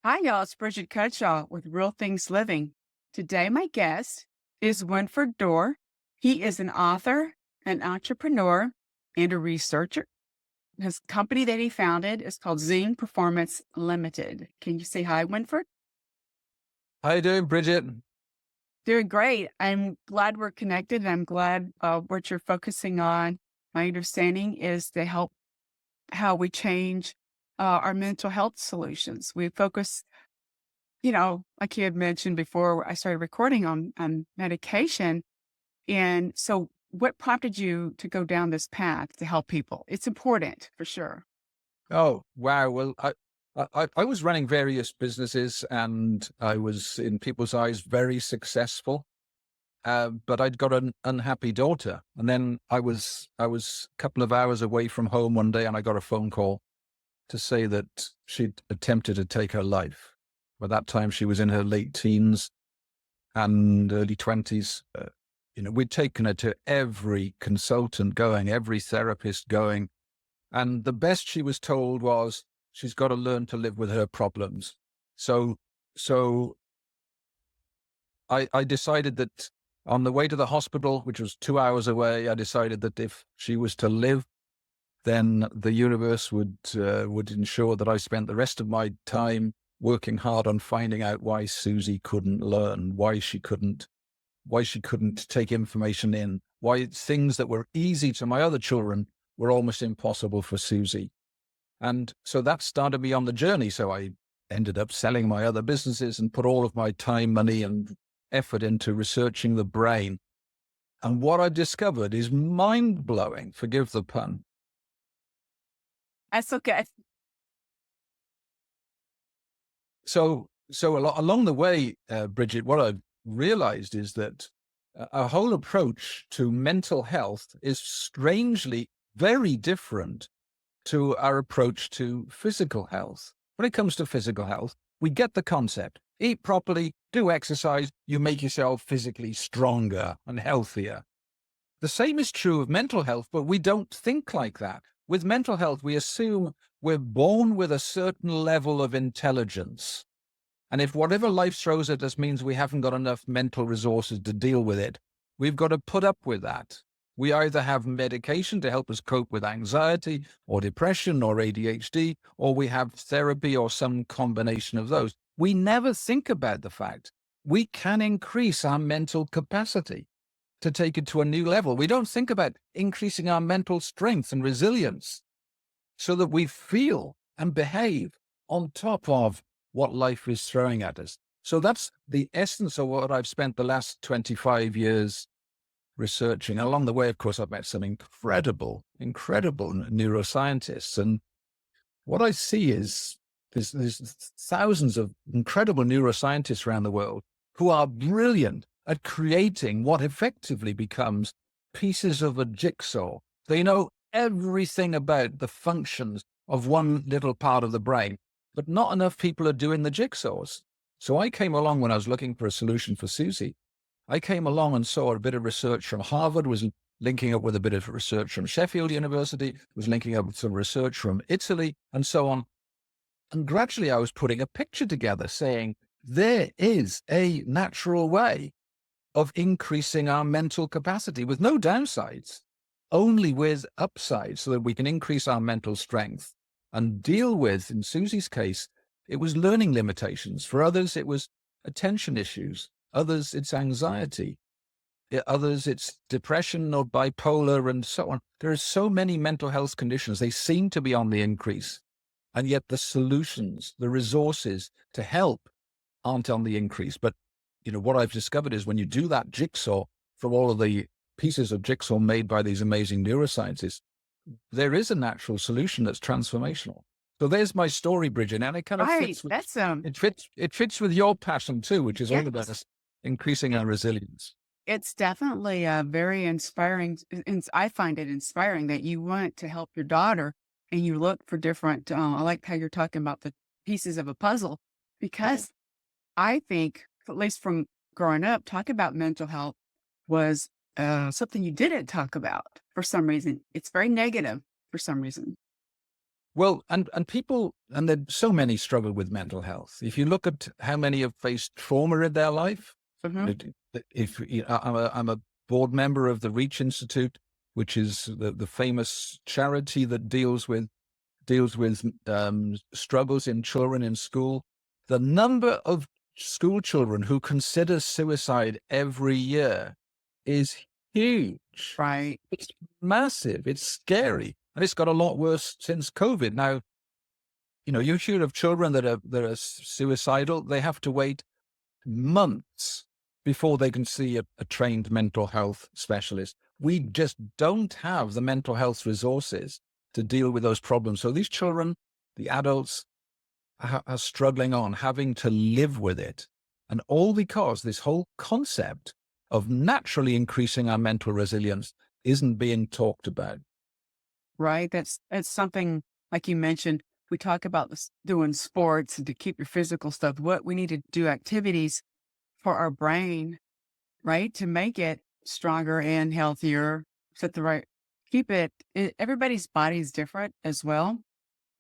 Hi, y'all. It's Bridget Cutshaw with Real Things Living. Today, my guest is Wynford Dore. He is an author, an entrepreneur, and a researcher. His company that he founded is called Zing Performance Limited. Can you say hi, Wynford? How you doing, Bridget? Doing great. I'm glad we're connected. I'm glad what you're focusing on. My understanding is to help how we change our mental health solutions. We focus like you had mentioned before I started recording on medication. And so what prompted you to go down this path to help people? It's important for sure. Oh, wow. Well, I was running various businesses and I was, in people's eyes, very successful. But I'd got an unhappy daughter. And then I was a couple of hours away from home one day and I got a phone call to say that she'd attempted to take her life. By that time, she was in her late teens and early 20s. We'd taken her to every consultant going, every therapist going. And the best she was told was she's got to learn to live with her problems. So, so I decided that on the way to the hospital, which was 2 hours away, I decided that if she was to live, then the universe would ensure that I spent the rest of my time working hard on finding out why Susie couldn't learn, why she couldn't take information in, why things that were easy to my other children were almost impossible for Susie. And so that started me on the journey. So I ended up selling my other businesses and put all of my time, money, and effort into researching the brain. And what I discovered is mind blowing. Forgive the pun. That's okay. Along the way, Bridget, what I've realized is that our whole approach to mental health is strangely very different to our approach to physical health. When it comes to physical health, we get the concept. Eat properly, do exercise, you make yourself physically stronger and healthier. The same is true of mental health, but we don't think like that. With mental health, we assume we're born with a certain level of intelligence. And if whatever life throws at us means we haven't got enough mental resources to deal with it, we've got to put up with that. We either have medication to help us cope with anxiety or depression or ADHD, or we have therapy or some combination of those. We never think about the fact we can increase our mental capacity to take it to a new level. We don't think about increasing our mental strength and resilience so that we feel and behave on top of what life is throwing at us. So that's the essence of what I've spent the last 25 years researching. Along the way, of course, I've met some incredible neuroscientists. And what I see is there's thousands of incredible neuroscientists around the world who are brilliant at creating what effectively becomes pieces of a jigsaw. They know everything about the functions of one little part of the brain, but not enough people are doing the jigsaws. So I came along when I was looking for a solution for Susie. I came along and saw a bit of research from Harvard, was linking up with a bit of research from Sheffield University, was linking up with some research from Italy, and so on. And gradually I was putting a picture together saying, there is a natural way of increasing our mental capacity with no downsides, only with upsides, so that we can increase our mental strength and deal with, in Susie's case, it was learning limitations. For others, it was attention issues. Others, it's anxiety. Others, it's depression or bipolar and so on. There are so many mental health conditions. They seem to be on the increase. And yet the solutions, the resources to help aren't on the increase. But what I've discovered is when you do that jigsaw from all of the pieces of jigsaw made by these amazing neuroscientists, there is a natural solution that's transformational. So there's my story, Bridget, and it kind of Right. fits with That's it fits with your passion too, which is all about yes. us increasing our resilience. It's definitely very inspiring. I find it inspiring that you want to help your daughter and you look for different. I like how you're talking about the pieces of a puzzle because I think, at least from growing up, talking about mental health was something you didn't talk about for some reason. It's very negative for some reason. Well, and people, and there so many struggle with mental health. If you look at how many have faced trauma in their life, Mhm. if I'm a board member of the Reach Institute, which is the famous charity that deals with struggles in children in school. The number of school children who consider suicide every year is huge. Right. It's massive. It's scary. And it's got a lot worse since COVID. Now, you hear of children that are suicidal. They have to wait months before they can see a trained mental health specialist. We just don't have the mental health resources to deal with those problems. So these children, the adults, are struggling on, having to live with it. And all because this whole concept of naturally increasing our mental resilience isn't being talked about. Right. That's something like you mentioned. We talk about this, doing sports and to keep your physical stuff. What we need to do activities for our brain, right, to make it stronger and healthier. Set the right, keep it. Everybody's body is different as well,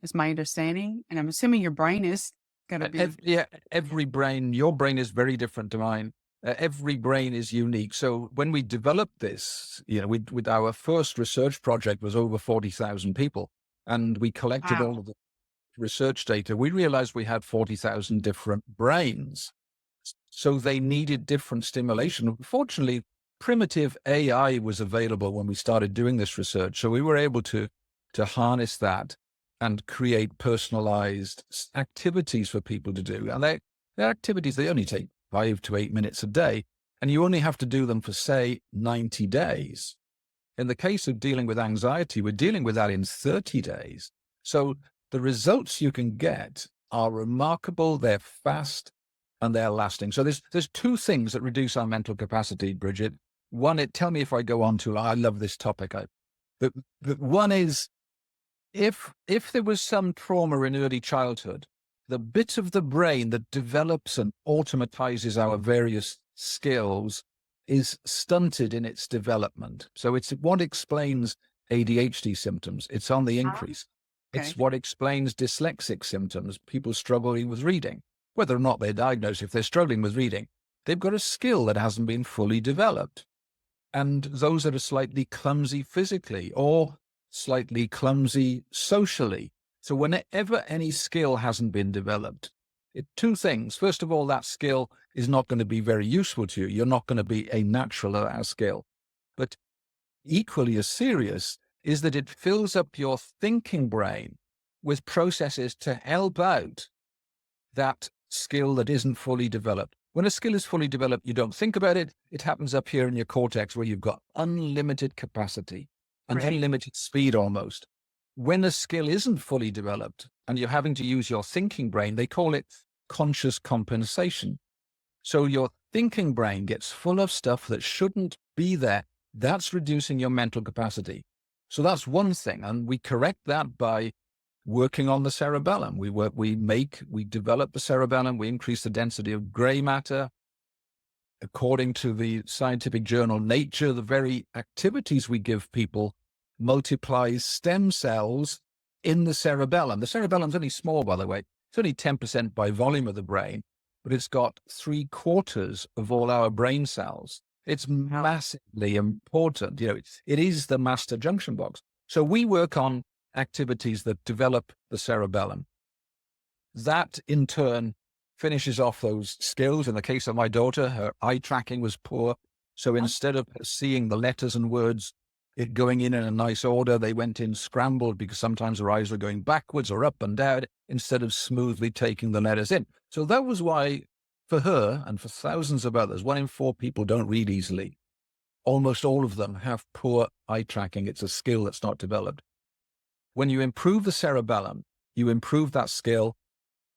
is my understanding, and I'm assuming your brain is going to be Yeah, every brain, your brain is very different to mine. Every brain is unique. So when we developed this, with our first research project was over 40,000 people, and we collected all wow. of the research data, we realized we had 40,000 different brains. So they needed different stimulation. Fortunately, primitive AI was available when we started doing this research. So we were able to harness that and create personalized activities for people to do. And they're activities, they only take 5 to 8 minutes a day. And you only have to do them for, say, 90 days. In the case of dealing with anxiety, we're dealing with that in 30 days. So the results you can get are remarkable, they're fast, and they're lasting. So there's two things that reduce our mental capacity, Bridget. One, tell me if I go on too long. I love this topic. But one is, if there was some trauma in early childhood, the bit of the brain that develops and automatizes our various skills is stunted in its development. So it's what explains ADHD symptoms. It's on the Ah, increase. okay. It's what explains dyslexic symptoms, people struggling with reading. Whether or not they're diagnosed, if they're struggling with reading, they've got a skill that hasn't been fully developed. And those that are slightly clumsy physically or slightly clumsy socially. So whenever any skill hasn't been developed, two things. First of all, that skill is not going to be very useful to you. You're not going to be a natural at that skill. But equally as serious is that it fills up your thinking brain with processes to help out that skill that isn't fully developed. When a skill is fully developed, you don't think about it. It happens up here in your cortex where you've got unlimited capacity and Great. unlimited speed almost. When a skill isn't fully developed and you're having to use your thinking brain, they call it conscious compensation. So your thinking brain gets full of stuff that shouldn't be there. That's reducing your mental capacity. So that's one thing. And we correct that by working on the cerebellum. We develop the cerebellum, we increase the density of gray matter. According to the scientific journal Nature, the very activities we give people multiplies stem cells in the cerebellum. The cerebellum's only small, by the way. It's only 10% by volume of the brain, but it's got 3/4 of all our brain cells. It's Wow. massively important. It is the master junction box. So we work on activities that develop the cerebellum. That in turn finishes off those skills. In the case of my daughter, her eye tracking was poor. So instead of her seeing the letters and words, it going in a nice order, they went in scrambled because sometimes her eyes were going backwards or up and down instead of smoothly taking the letters in. So that was why, for her and for thousands of others, 1 in 4 people don't read easily. Almost all of them have poor eye tracking. It's a skill that's not developed. When you improve the cerebellum, you improve that skill,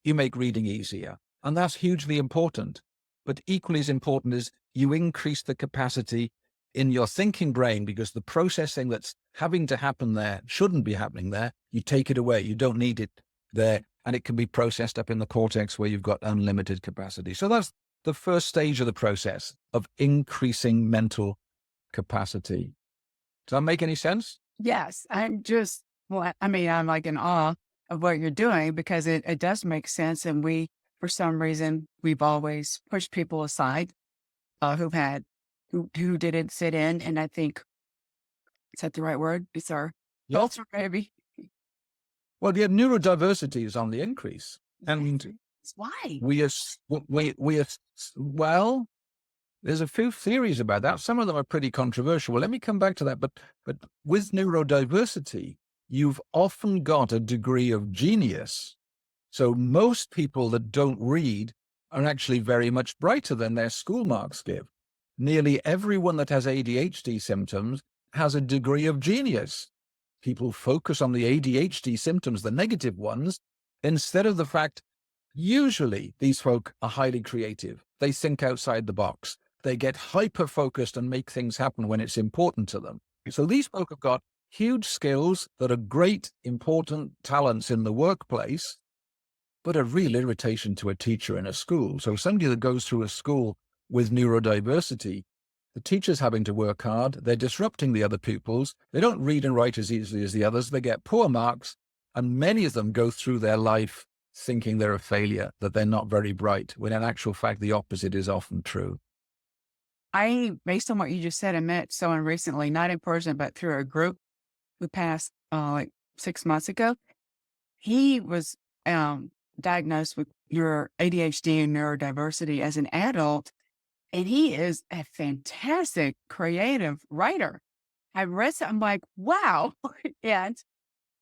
you make reading easier. And that's hugely important. But equally as important is you increase the capacity in your thinking brain because the processing that's having to happen there shouldn't be happening there. You take it away. You don't need it there. And it can be processed up in the cortex where you've got unlimited capacity. So that's the first stage of the process of increasing mental capacity. Does that make any sense? Yes, I'm just well, I mean, I'm like in awe. of what you're doing because it does make sense. And for some reason, we've always pushed people aside who've had, who didn't sit in. And I think, is that the right word? It's our Yeah. culture, maybe. Well, yeah, neurodiversity is on the increase. And Exactly. It's why. we, as we, as well, there's a few theories about that. Some of them are pretty controversial. Well, let me come back to that. But with neurodiversity, you've often got a degree of genius. So most people that don't read are actually very much brighter than their school marks give. Nearly everyone that has ADHD symptoms has a degree of genius. People focus on the ADHD symptoms, the negative ones, instead of the fact usually these folk are highly creative. They think outside the box. They get hyper-focused and make things happen when it's important to them. So these folk have got huge skills that are great, important talents in the workplace, but a real irritation to a teacher in a school. So somebody that goes through a school with neurodiversity, the teacher's having to work hard. They're disrupting the other pupils. They don't read and write as easily as the others. They get poor marks. And many of them go through their life thinking they're a failure, that they're not very bright, when in actual fact, the opposite is often true. Based on what you just said, I met someone recently, not in person, but through a group we passed like 6 months ago. He was diagnosed with your ADHD and neurodiversity as an adult, and he is a fantastic creative writer. I read something like, wow. And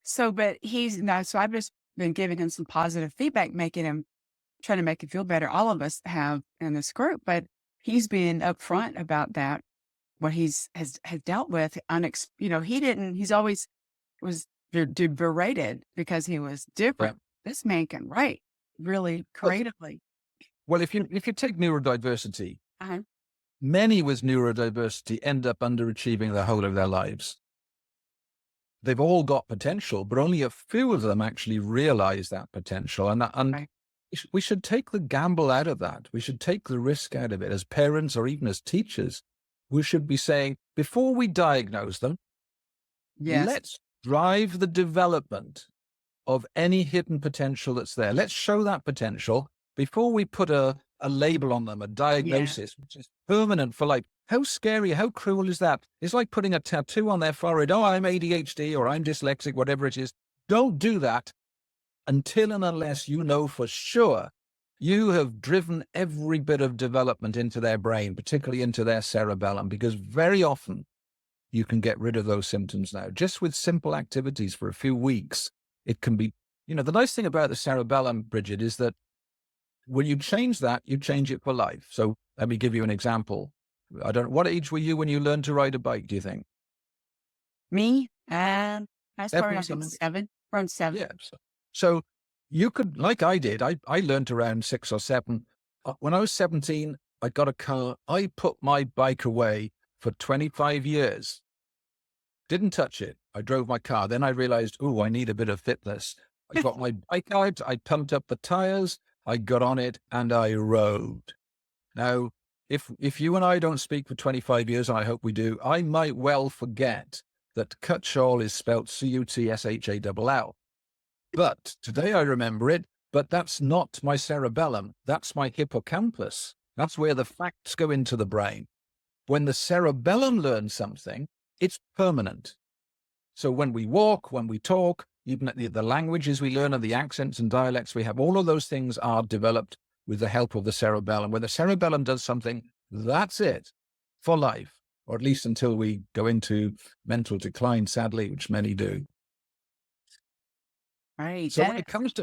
so, but he's not, so I've just been giving him some positive feedback, trying to make him feel better. All of us have in this group, but he's been upfront about that, what has dealt with. He's always was berated because he was Yeah. different. This man can write really Well, creatively. well, if you take neurodiversity, Uh-huh. many with neurodiversity end up underachieving the whole of their lives. They've all got potential, but only a few of them actually realize that potential. And Right. we should take the gamble out of that. We should take the risk out of it as parents or even as teachers. We should be saying, before we diagnose them, Yes. let's drive the development of any hidden potential that's there. Let's show that potential before we put a label on them, a Yeah. diagnosis, which is permanent for life. How scary, how cruel is that? It's like putting a tattoo on their forehead. Oh, I'm ADHD or I'm dyslexic, whatever it is. Don't do that until and unless you know for sure you have driven every bit of development into their brain, particularly into their cerebellum, because very often you can get rid of those symptoms now, just with simple activities for a few weeks. It can be, the nice thing about the cerebellum, Bridget, is that when you change that, you change it for life. So let me give you an example. I don't know, what age were you when you learned to ride a bike, do you think? Me, and I started, I think, 7, 7, around 7. yeah. So you could, like I did, I learned around 6 or 7. When I was 17, I got a car. I put my bike away for 25 years. Didn't touch it. I drove my car. Then I realized, oh, I need a bit of fitness. I got my bike out. I pumped up the tires. I got on it and I rode. Now, if you and I don't speak for 25 years, and I hope we do, I might well forget that Cutshall is spelt Cutshall. But today I remember it, but that's not my cerebellum. That's my hippocampus. That's where the facts go into the brain. When the cerebellum learns something, it's permanent. So when we walk, when we talk, even the languages we learn and the accents and dialects we have, all of those things are developed with the help of the cerebellum. When the cerebellum does something, that's it for life, or at least until we go into mental decline, sadly, which many do. Right. So when it comes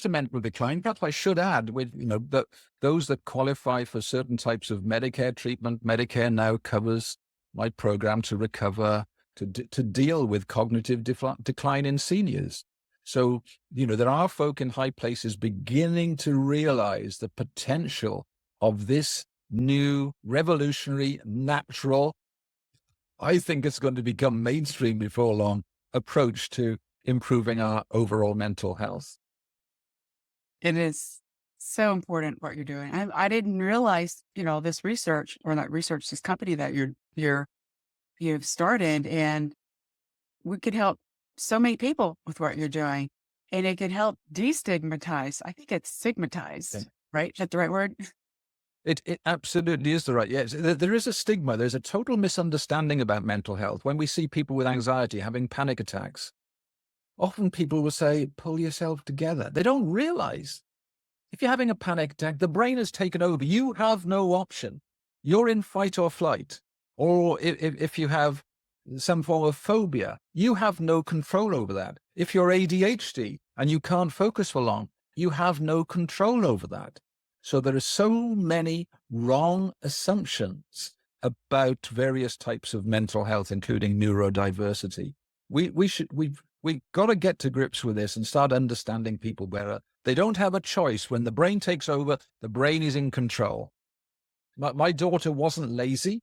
to mental decline, perhaps I should add, with that those that qualify for certain types of Medicare treatment, Medicare now covers my program to recover, to deal with cognitive decline in seniors. So there are folk in high places beginning to realize the potential of this new, revolutionary, natural, I think it's going to become mainstream before long, approach to improving our overall mental health. It is so important what you're doing. I didn't realize, this research or not research, this company that you've started, and we could help so many people with what you're doing. and it can help destigmatize. I think it's stigmatized, right? Is that the right word? It absolutely is the right. Yes, there is a stigma. There's a total misunderstanding about mental health. When we see people with anxiety having panic attacks, often people will say, pull yourself together. They don't realize if you're having a panic attack, the brain has taken over. You have no option. You're in fight or flight. Or if you have some form of phobia, you have no control over that. If you're ADHD and you can't focus for long, you have no control over that. So there are so many wrong assumptions about various types of mental health, including neurodiversity. We've got to get to grips with this and start understanding people better. They don't have a choice. When the brain takes over, the brain is in control. My daughter wasn't lazy.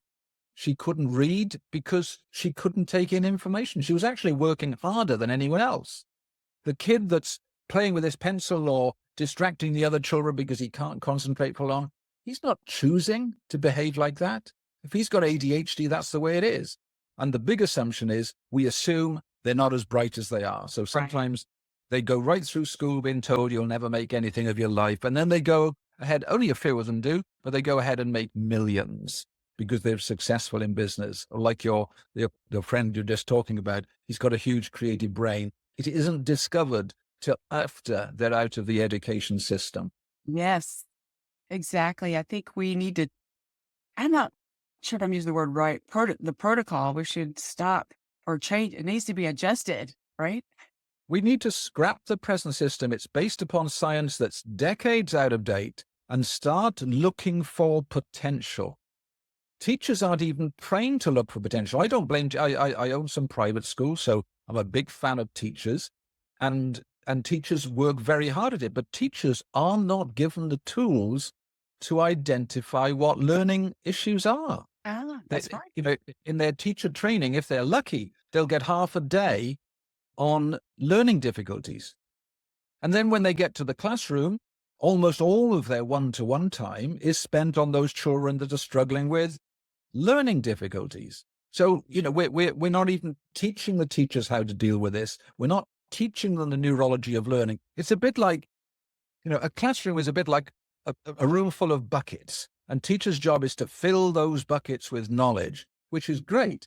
She couldn't read because she couldn't take in information. She was actually working harder than anyone else. The kid that's playing with his pencil or distracting the other children because he can't concentrate for long, he's not choosing to behave like that. If he's got ADHD, that's the way it is. And the big assumption is we assume they're not as bright as they are. So Right. sometimes they go right through school being told you'll never make anything of your life. And then they go ahead, only a few of them do, but they go ahead and make millions because they're successful in business. Or like your friend you're just talking about, he's got a huge creative brain. It isn't discovered till after they're out of the education system. Yes, exactly. I think we need to, I'm not sure if I'm using the word right, the protocol, we should stop or change. It needs to be adjusted, right? We need to scrap the present system. It's based upon science that's decades out of date and start looking for potential. Teachers aren't even trained to look for potential. I don't blame, I own some private schools, so I'm a big fan of teachers and teachers work very hard at it, but teachers are not given the tools to identify what learning issues are. That's right. You know, in their teacher training, if they're lucky, they'll get half a day on learning difficulties. And then when they get to the classroom, almost all of their one-to-one time is spent on those children that are struggling with learning difficulties. So, you know, we're not even teaching the teachers how to deal with this. We're not teaching them the neurology of learning. It's a bit like, you know, a classroom is a bit like a room full of buckets, and teachers' job is to fill those buckets with knowledge, which is great.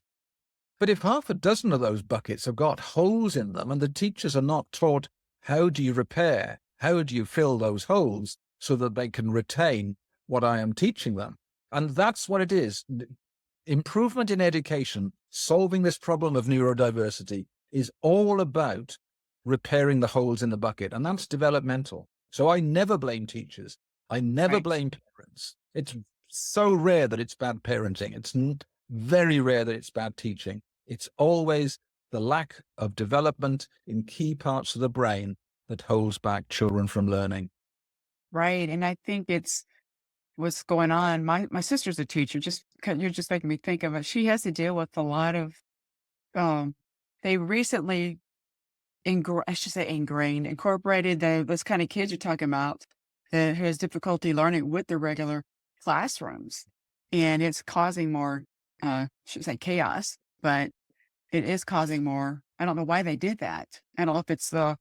But if half a dozen of those buckets have got holes in them and the teachers are not taught how do you repair, how do you fill those holes so that they can retain what I am teaching them? And that's what it is. Improvement in education, solving this problem of neurodiversity, is all about repairing the holes in the bucket, and that's developmental. So I never blame teachers. I never Right. blame parents. It's so rare that it's bad parenting. It's very rare that it's bad teaching. It's always the lack of development in key parts of the brain that holds back children from learning. Right. And I think it's what's going on. My sister's a teacher. You're just making me think of it. She has to deal with a lot of, um, they recently I should say incorporated those kind of kids you're talking about that has difficulty learning with the regular classrooms. And it's causing more, I shouldn't say chaos, but it is causing more. I don't know why they did that. I don't know if it's the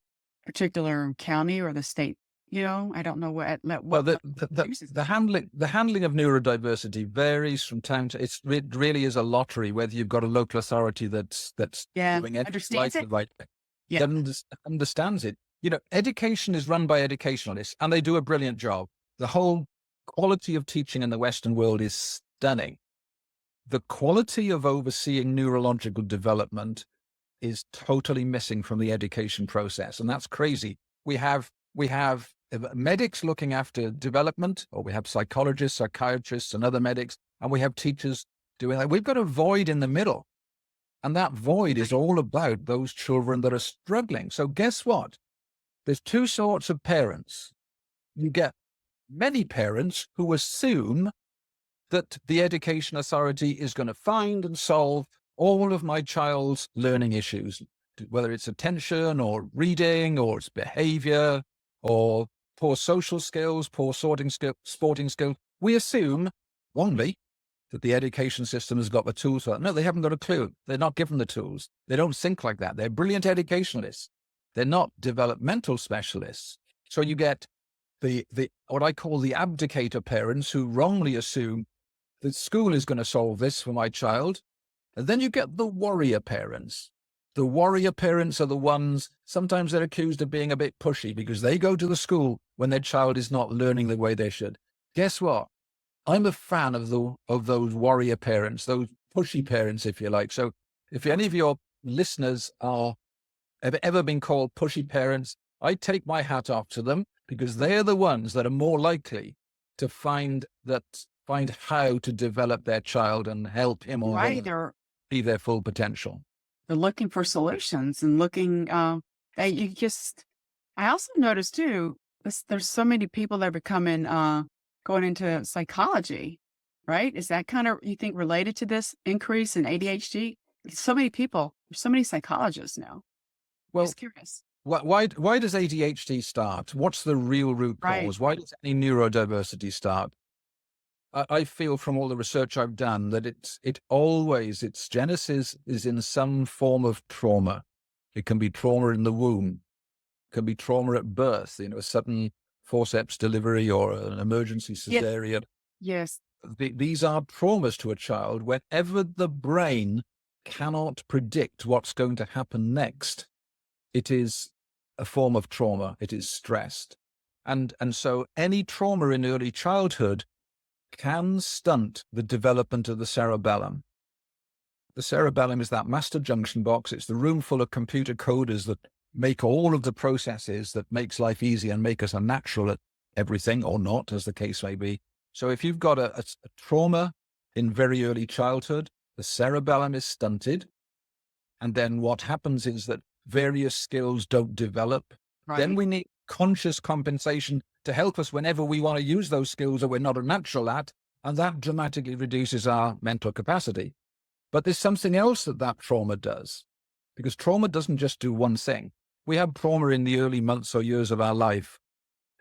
particular county or the state, I don't know Well, what uses the that. handling of neurodiversity varies from town to. It really is a lottery whether you've got a local authority that's Yeah. doing it right Understands the it? right way, Yeah. that understands it. You know, education is run by educationalists, and they do a brilliant job. The whole quality of teaching in the Western world is stunning. The quality of overseeing neurological development is totally missing from the education process, and that's crazy. We have medics looking after development, or we have psychologists, psychiatrists, and other medics, and we have teachers doing that. We've got a void in the middle, and that void is all about those children that are struggling. So guess what? There's two sorts of parents. You get many parents who assume that the education authority is going to find and solve all of my child's learning issues, whether it's attention or reading or it's behavior or poor social skills, poor sorting skill, sporting skills. We assume, wrongly, that the education system has got the tools for that. No, they haven't got a clue. They're not given the tools. They don't think like that. They're brilliant educationalists. They're not developmental specialists. So you get the what I call the abdicator parents who wrongly assume that school is going to solve this for my child. And then you get the warrior parents. The warrior parents are the ones, sometimes they're accused of being a bit pushy because they go to the school when their child is not learning the way they should. Guess what? I'm a fan of those warrior parents, those pushy parents, if you like. So if any of your listeners have ever been called pushy parents, I take my hat off to them because they are the ones that are more likely to find how to develop their child and help him or Right. her be their full potential. They're looking for solutions and looking, that you just, I also noticed too, there's so many people that are becoming, going into psychology, right? Is that kind of, you think, related to this increase in ADHD? So many people, there's so many psychologists now. Well, Just curious. why does ADHD start? What's the real root Right. cause? Why does any neurodiversity start? I feel from all the research I've done that its genesis is in some form of trauma. It can be trauma in the womb, it can be trauma at birth, a sudden forceps delivery or an emergency Yes. cesarean. Yes. These are traumas to a child whenever the brain cannot predict what's going to happen next. It is a form of trauma. It is stressed. And so any trauma in early childhood can stunt the development of the cerebellum. The cerebellum is that master junction box. It's the room full of computer coders that make all of the processes that makes life easy and make us unnatural at everything, or not, as the case may be. So if you've got a trauma in very early childhood, the cerebellum is stunted. And then what happens is that various skills don't develop. Then Right. we need conscious compensation to help us whenever we want to use those skills that we're not a natural at. And that dramatically reduces our mental capacity. But there's something else that trauma does, because trauma doesn't just do one thing. We have trauma in the early months or years of our life.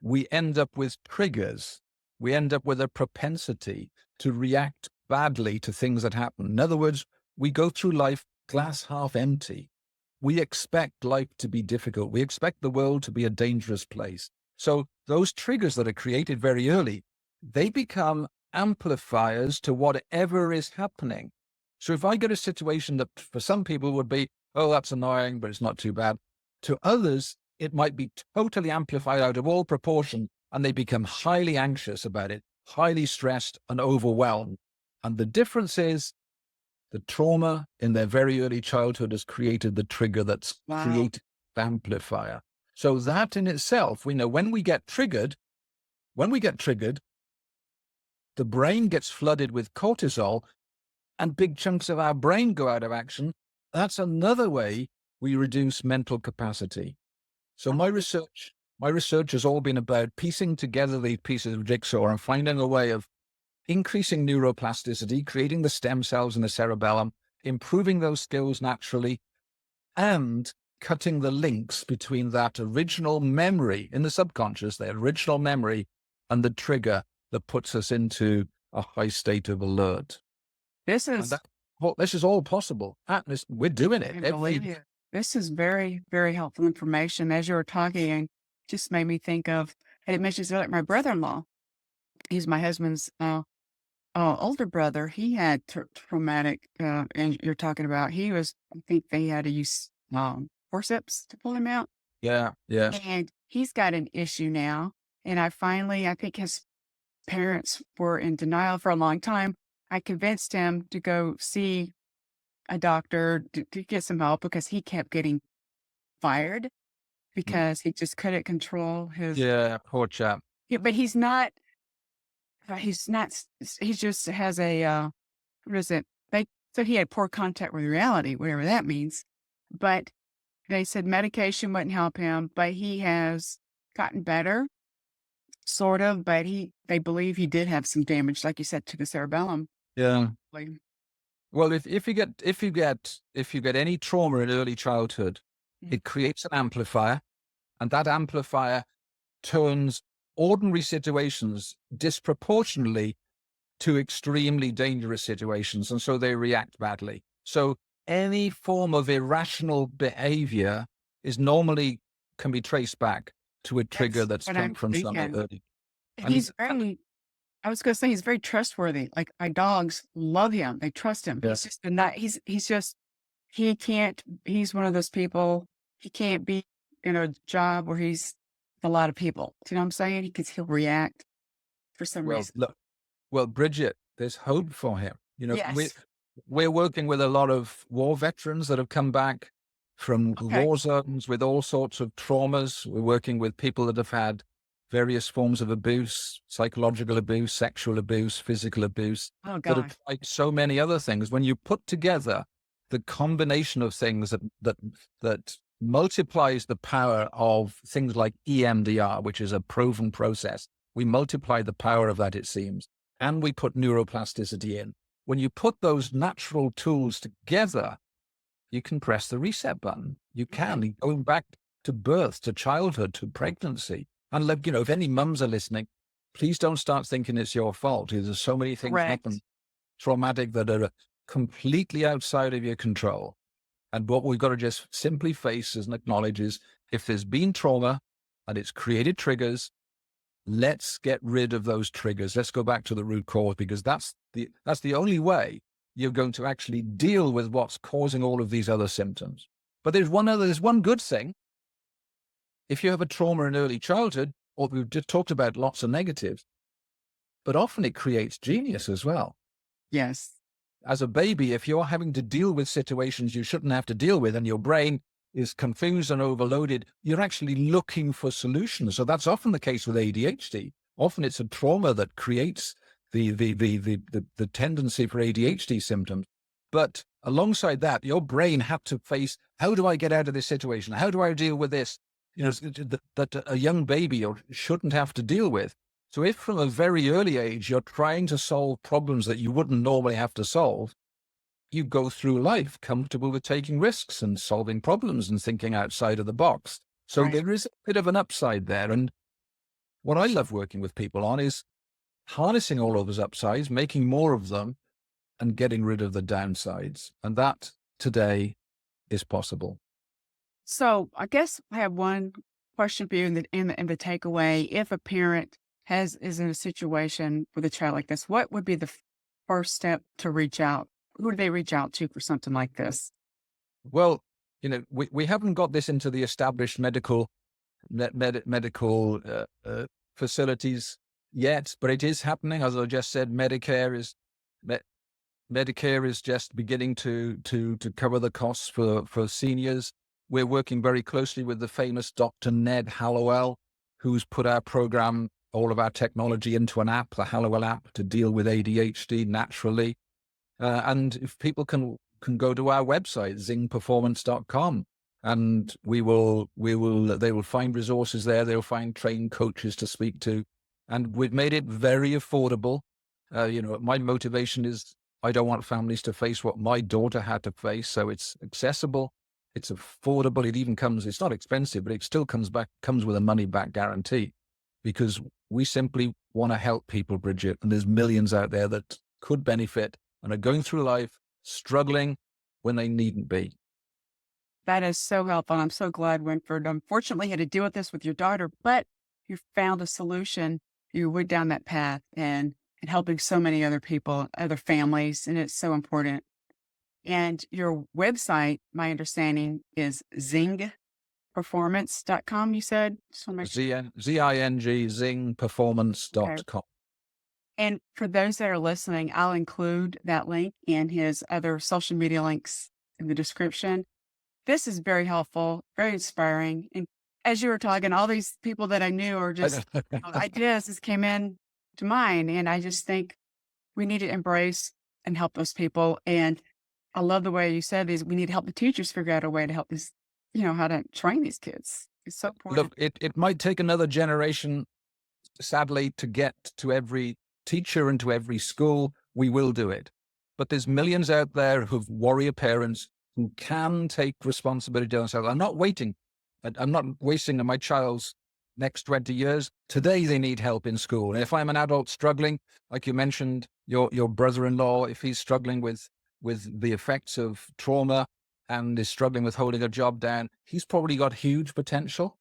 We end up with triggers. We end up with a propensity to react badly to things that happen. In other words, we go through life glass half empty. We expect life to be difficult. We expect the world to be a dangerous place. So those triggers that are created very early, they become amplifiers to whatever is happening. So if I get a situation that for some people would be, oh, that's annoying, but it's not too bad. To others, it might be totally amplified out of all proportion, and they become highly anxious about it, highly stressed and overwhelmed. And the difference is the trauma in their very early childhood has created the trigger that's Wow. created the amplifier. So that in itself, we know when we get triggered, the brain gets flooded with cortisol and big chunks of our brain go out of action. That's another way we reduce mental capacity. So my research has all been about piecing together these pieces of jigsaw and finding a way of increasing neuroplasticity, creating the stem cells in the cerebellum, improving those skills naturally, and cutting the links between that original memory in the subconscious, the original memory, and the trigger that puts us into a high state of alert. This And is, this is all possible. We're doing it. I believe you. This is very, very helpful information. As you were talking, and just made me think of, and it mentions like my brother-in-law. He's my husband's older brother. He had traumatic, and you're talking about. I think they had to use forceps to pull him out, Yeah, yeah. and he's got an issue now. And I think his parents were in denial for a long time. I convinced him to go see a doctor to get some help because he kept getting fired because he just couldn't control his. Yeah, poor chap. Yeah, but he's not, he just has a, what is it? So he had poor contact with reality, whatever that means. But they said medication wouldn't help him, but he has gotten better, sort of, but they believe he did have some damage, like you said, to the cerebellum. Yeah. Like, Well, if you get any trauma in early childhood, mm, it creates an amplifier, and that amplifier turns ordinary situations disproportionately to extremely dangerous situations, and so they react badly. So any form of irrational behavior is normally can be traced back to a trigger That's that's what come I'm from something thinking. early. And And he's very I was gonna say he's very trustworthy. Like, my dogs love him. They trust him. yeah, He's just a not he's just he can't he's one of those people, he can't be in a job where he's with a lot of people. Do you know what I'm saying? Because he'll react for some well, reason. look, well, Bridget, there's hope for him. Yes. We're working with a lot of war veterans that have come back from Okay. war zones with all sorts of traumas. We're working with people that have had various forms of abuse, psychological abuse, sexual abuse, physical abuse, Oh that have gosh. tried so many other things. When you put together the combination of things that multiplies the power of things like EMDR, which is a proven process, we multiply the power of that, it seems, and we put neuroplasticity in. When you put those natural tools together, you can press the reset button. You Okay. can, going back to birth, to childhood, to pregnancy. And look, if any mums are listening, please don't start thinking it's your fault. There's so many things happen Correct. traumatic that are completely outside of your control. And what we've got to just simply face and acknowledge is, if there's been trauma and it's created triggers, let's get rid of those triggers. Let's go back to the root cause, because that's the only way you're going to actually deal with what's causing all of these other symptoms. But there's one good thing. If you have a trauma in early childhood, or we've just talked about lots of negatives, but often it creates genius as well. Yes. As a baby, if you're having to deal with situations you shouldn't have to deal with, and your brain is confused and overloaded, you're actually looking for solutions. So that's often the case with ADHD. Often it's a trauma that creates the tendency for ADHD symptoms. But alongside that, your brain had to face, how do I get out of this situation? How do I deal with this? That a young baby shouldn't have to deal with. So if from a very early age, you're trying to solve problems that you wouldn't normally have to solve, you go through life comfortable with taking risks and solving problems and thinking outside of the box. So Right. there is a bit of an upside there. And what I love working with people on is harnessing all of those upsides, making more of them, and getting rid of the downsides. And that today is possible. So I guess I have one question for you in the takeaway. If a parent is in a situation with a child like this, what would be the first step to reach out? Who do they reach out to for something like this? Well, we haven't got this into the established medical facilities yet, but it is happening. As I just said, Me- Medicare is just beginning to cover the costs for seniors. We're working very closely with the famous Dr. Ned Hallowell, who's put our program, all of our technology, into an app, the Hallowell app, to deal with ADHD naturally. And if people can go to our website, zingperformance.com, and they will find resources there. They'll find trained coaches to speak to. And we've made it very affordable. My motivation is, I don't want families to face what my daughter had to face. So it's accessible, it's affordable. It's not expensive, but it still comes with a money back guarantee, because we simply want to help people, Bridget. And there's millions out there that could benefit and are going through life struggling when they needn't be. That is so helpful. I'm so glad, Winford. Unfortunately, you had to deal with this with your daughter, but you found a solution. You went down that path and helping so many other people, other families, and it's so important. And your website, my understanding, is zingperformance.com, you said? Just want to make sure. Zing, Okay. zingperformance.com. And for those that are listening, I'll include that link and his other social media links in the description. This is very helpful, very inspiring. And as you were talking, all these people that I knew are just ideas just came in to mind. And I just think we need to embrace and help those people. And I love the way you said these. We need to help the teachers figure out a way to help these, how to train these kids. It's so Look, important. it might take another generation, sadly, to get to every teacher and to every school. We will do it. But there's millions out there who've warrior parents who can take responsibility on themselves. I'm not wasting my child's next 20 years. Today, they need help in school. And if I'm an adult struggling, like you mentioned, your brother-in-law, if he's struggling with the effects of trauma and is struggling with holding a job down, he's probably got huge potential.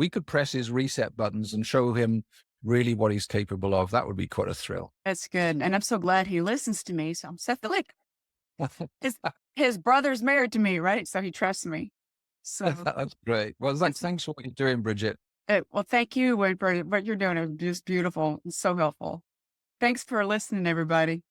we could press his reset buttons and show him really what he's capable of, that would be quite a thrill. That's good. And I'm so glad he listens to me. So I'm set the lick. His his brother's married to me, right? So he trusts me. So That's great. Well, it's thanks for what you're doing, Bridget. well, thank you, Wynford. What you're doing is just beautiful and so helpful. Thanks for listening, everybody.